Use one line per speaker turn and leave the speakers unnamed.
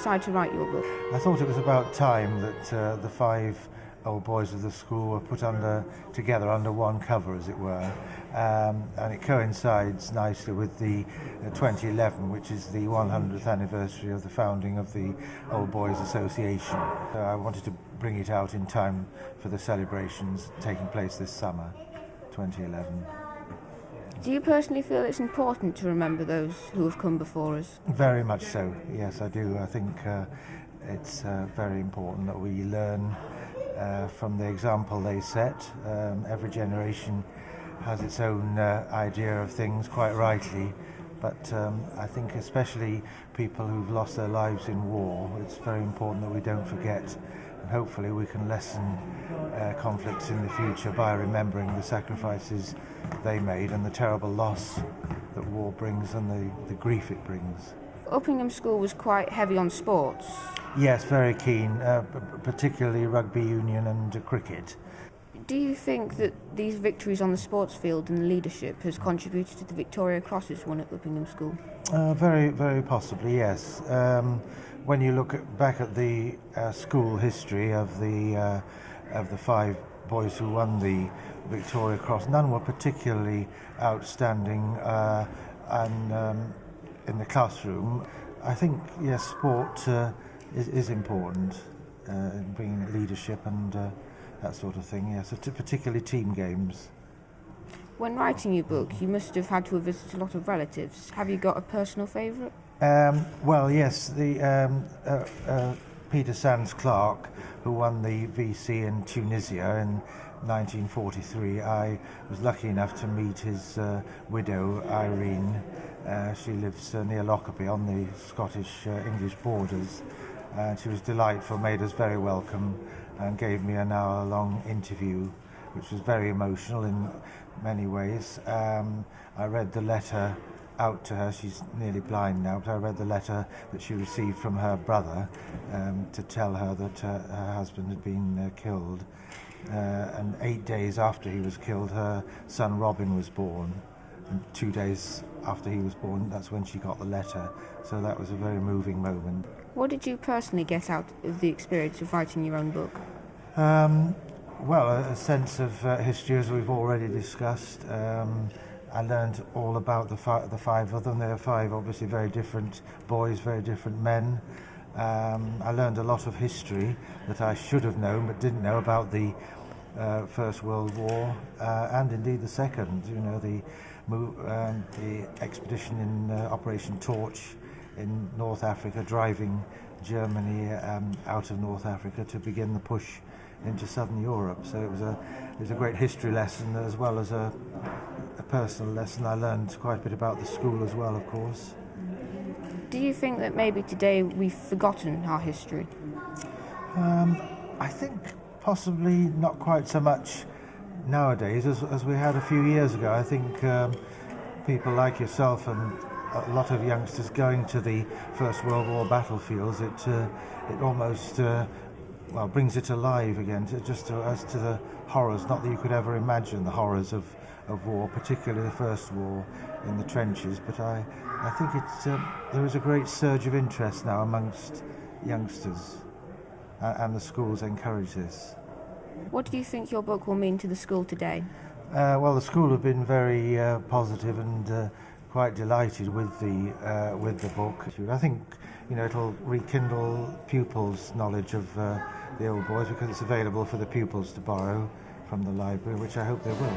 decide to write your book?
I thought it was about time that the 5 old boys of the school were put together under one cover, as it were, and it coincides nicely with the 2011, which is the 100th anniversary of the founding of the Old Boys Association. So I wanted to bring it out in time for the celebrations taking place this summer, 2011.
Do you personally feel it's important to remember those who have come before us?
Very much so, yes, I do. I think it's very important that we learn from the example they set. Every generation has its own idea of things, quite rightly, but I think especially people who've lost their lives in war, it's very important that we don't forget, and hopefully we can lessen conflicts in the future by remembering the sacrifices they made and the terrible loss that war brings and the grief it brings.
Uppingham School was quite heavy on sports.
Yes, very keen, particularly rugby union and cricket.
Do you think that these victories on the sports field and leadership has contributed to the Victoria Crosses won at Uppingham School?
Very, very possibly, yes. When you look back at the school history of the 5 boys who won the Victoria Cross, none were particularly outstanding and in the classroom. I think, yes, sport is important in bringing leadership and that sort of thing, yes, particularly team games.
When writing your book, you must have had to visit a lot of relatives. Have you got a personal favourite?
Well, yes, the Peter Sands Clark, who won the VC in Tunisia in 1943, I was lucky enough to meet his widow, Irene. She lives near Lockerbie on the Scottish-English borders. She was delightful, made us very welcome, and gave me an hour-long interview, which was very emotional in many ways. I read the letter out to her. She's nearly blind now, but I read the letter that she received from her brother to tell her that her husband had been killed. And 8 days after he was killed, her son Robin was born. And 2 days after he was born, that's when she got the letter. So that was a very moving moment.
What did you personally get out of the experience of writing your own book?
Well, a sense of history, as we've already discussed. I learned all about the 5 of them. They are 5 obviously very different boys, very different men. I learned a lot of history that I should have known but didn't know about the First World War and indeed the Second. You know, the expedition in Operation Torch in North Africa, driving Germany out of North Africa to begin the push into southern Europe. So it was a great history lesson as well as a personal lesson. I learned quite a bit about the school as well, of course.
Do you think that maybe today we've forgotten our history?
I think possibly not quite so much nowadays as we had a few years ago. I think people like yourself and a lot of youngsters going to the First World War battlefields, it almost brings it alive again, as to the horrors. Not that you could ever imagine the horrors of war, particularly the First War in the trenches, but I think there is a great surge of interest now amongst youngsters, and the schools encourage this.
What do you think your book will mean to the school today?
Well, the school have been very positive and quite delighted with the book. I think it'll rekindle pupils' knowledge of the old boys, because it's available for the pupils to borrow from the library, which I hope they will.